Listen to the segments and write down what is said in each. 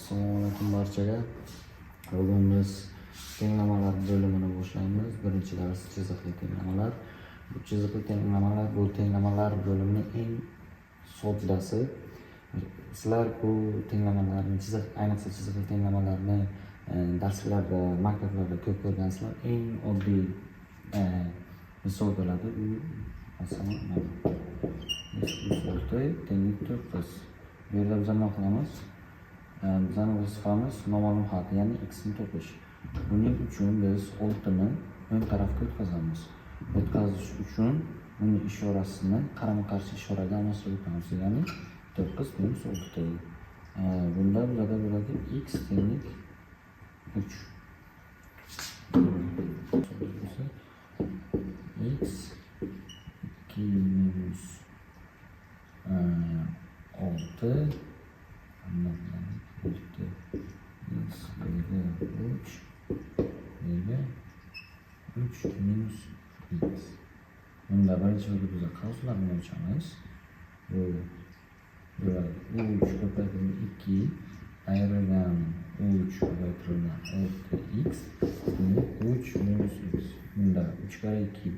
Assalomu alaykum barchaga. Bugun biz tenglamalar bo'limini boshlaymiz. Birinchi dars chiziqli tenglamalar. Bu chiziqli tenglamalar bu tenglamalar bo'limining eng soddasi. Sizlar bu tenglamalarni ayniqsa chiziqli tenglamalarni darslarda, maktablarda ko'p ko'rgansizlar. Eng oddiy misol bo'ladi. U masalan tenglik 9. Bu yerda biz nima qilamiz? Bizani vazifamiz noma'lum xat, ya'ni x ni topish. Buning uchun biz 6 ni o'ng tarafga o'tkazamiz. O'tkazish uchun uning ishorasini qarama-qarshi ishoraga almashtiramiz, ya'ni 9 minus 6. Bunda bizada bo'ladi x tenglik 3. X 2 minus 6 3 minus x. Bunda birinchi bo'lib qavslarni o'lchamiz. Bu bo'ladi 3 ko'paytirilgan 2 ayrilgan 3 ko'paytirilgan 6x 3 minus x. Bunda 3 kare 2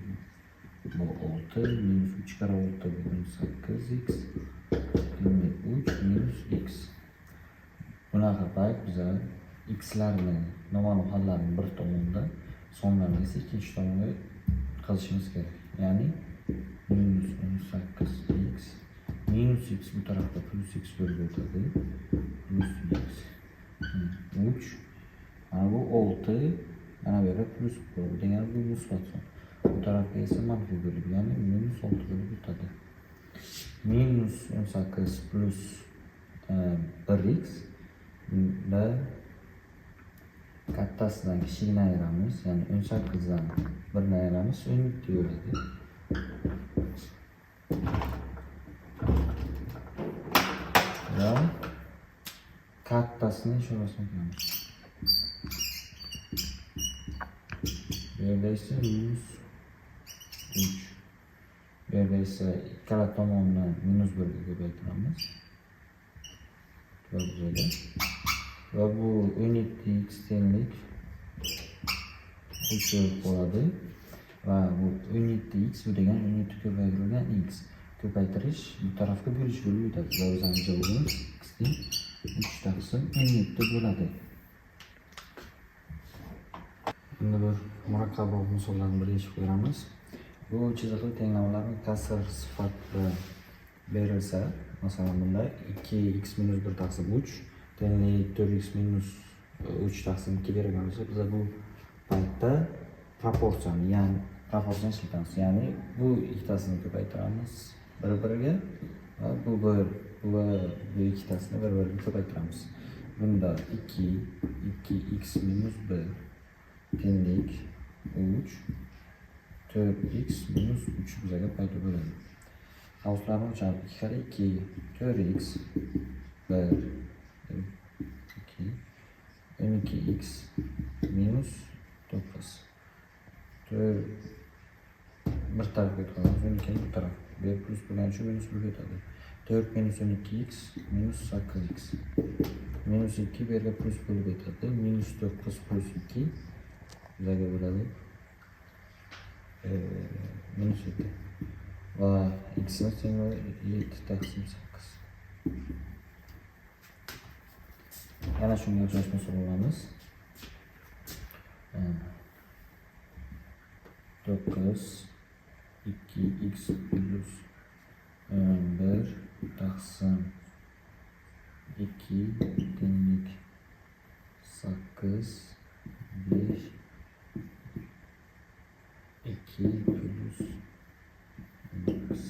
bu 6 minus 3 kare 6 bu 8x 3 minus x. Bunaqa payt biz x'larni noma'lum xatlarning bir tomonida, sonlarni esa ikkinchi tomonga qilishimiz kerak. Ya'ni minus 8x minus x bu tarafda plus x bo'lib o'tadi. Plus x 3 mana bu 6 mana bu yerda plus bo'ladi. Degani bu musbat son. Bu tarafga esa manfiy bo'lib, ya'ni minus 6 bo'lib o'tadi. Minus 18 plus 1x da kattasidan kichigini ayiramiz, ya'ni 18 dan 1 ni ayiramiz, 17 bo'ladi. Va kattasini ishorasini qilamiz. Bu yerda esa minus 3. Bu yerda esa ikkala tomonni minus 1 ga ko'paytiramiz. Va bu 17x tenglik 3 bo'ladi. Va bu 17x bu degan 17 ko'paytirilgan x. Ko'paytirish bu tarafga bo'lish bo'lib o'tadi. Va o'zimiz javobimiz x teng 3 taqsim 17 bo'ladi. Endi bir murakkabroq misollarni birlashib ko'ramiz. Bu chiziqli tenglamalarning kasr sifatida berilsa, masalan bunda 2x minus 1 taqsim 3 tenglik 4x minus 3 taqsim 2 berilgan bo'lsa, biz bu paytda proporsiyani, ya'ni proporsiyani ishlatamiz. Ya'ni bu ikkitasini ko'paytiramiz bir-biriga va bu ikkitasini bir-biriga ko'paytiramiz. Bunda 2x minus 1 tenglik 3 4x minus 3 bizga paydo bo'ladi. Qavslarni o'lchamiz. 2 kare 2 4x 1 2 12x minus 9 4 bir tarafga o'tkazamiz, 12 bu taraf. Bu plus bilan shu minus bo'lib o'tadi. 4 minus 12x minus 8x minus 2 bu yerga plus bo'lib o'tadi. Minus 9 plus 2 bizga bo'ladi minus 7. Va x ni tenglik 7 taqsim 8. Yana shunga o'xshash misol olamiz. 9 2x plus 1 taqsim 2 tenglik 8 5 2 plus 9.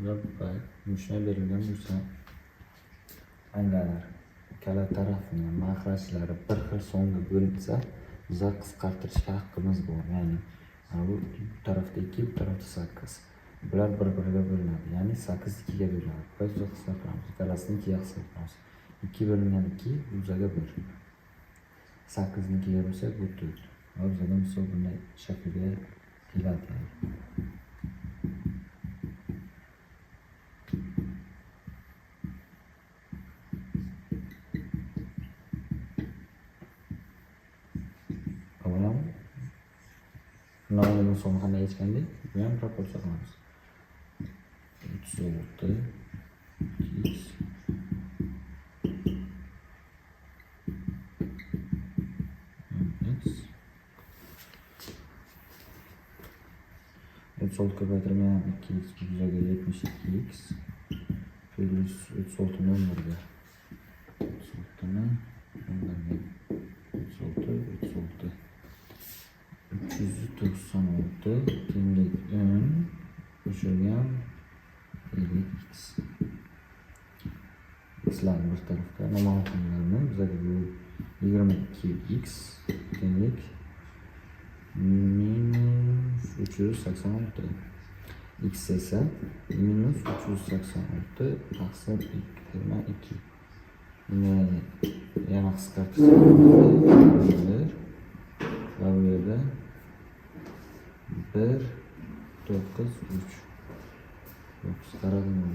Va shunday berilgan bo'lsa, agar ikkala tarafning mahrajlari bir xil songa bo'linsa, biz qisqartirishga haqqimiz bor. Ya'ni bu tarafda 2, bu tarafda 8. Bular bir-biriga bo'linadi. Ya'ni 8 2 ga bo'linadi. Biz qisqartiramiz. Ikkalasini 2 ga qisqartiramiz. 2 bo'lingan 2 bu bizga 1. 8 ni 2 ga bo'lsa bu 4. Va bizga misol bunday shaklga keladi. Nolning soni qanday aytgandik? Bu ham proporsiya qilamiz. 36 x 36 ko'paytirgan 2x yuzaga 72x plus 36 ni 11ga 36 ni 11ga 36 396 tenglik 10 qo'shilgan 50x x'larni bir tarafga namoyon qilinganini bizaga bu 22x tenglik minus 386 x esa minus 386 taqsim 2 yana qisqartirsak va bu yerda 1 9 3 qisqaradimi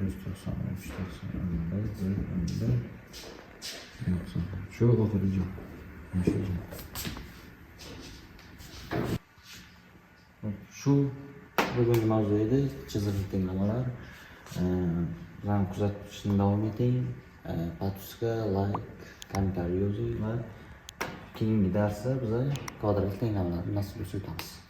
193 shu oxirgi joy. Shu bugungi mavzu edi, chiziqli tenglamalar. Bizni kuzatishni davom eting. Podpiska, like, kommentariy yozing va keyingi darsda biz kvadratli tenglamalarni nasib etamiz.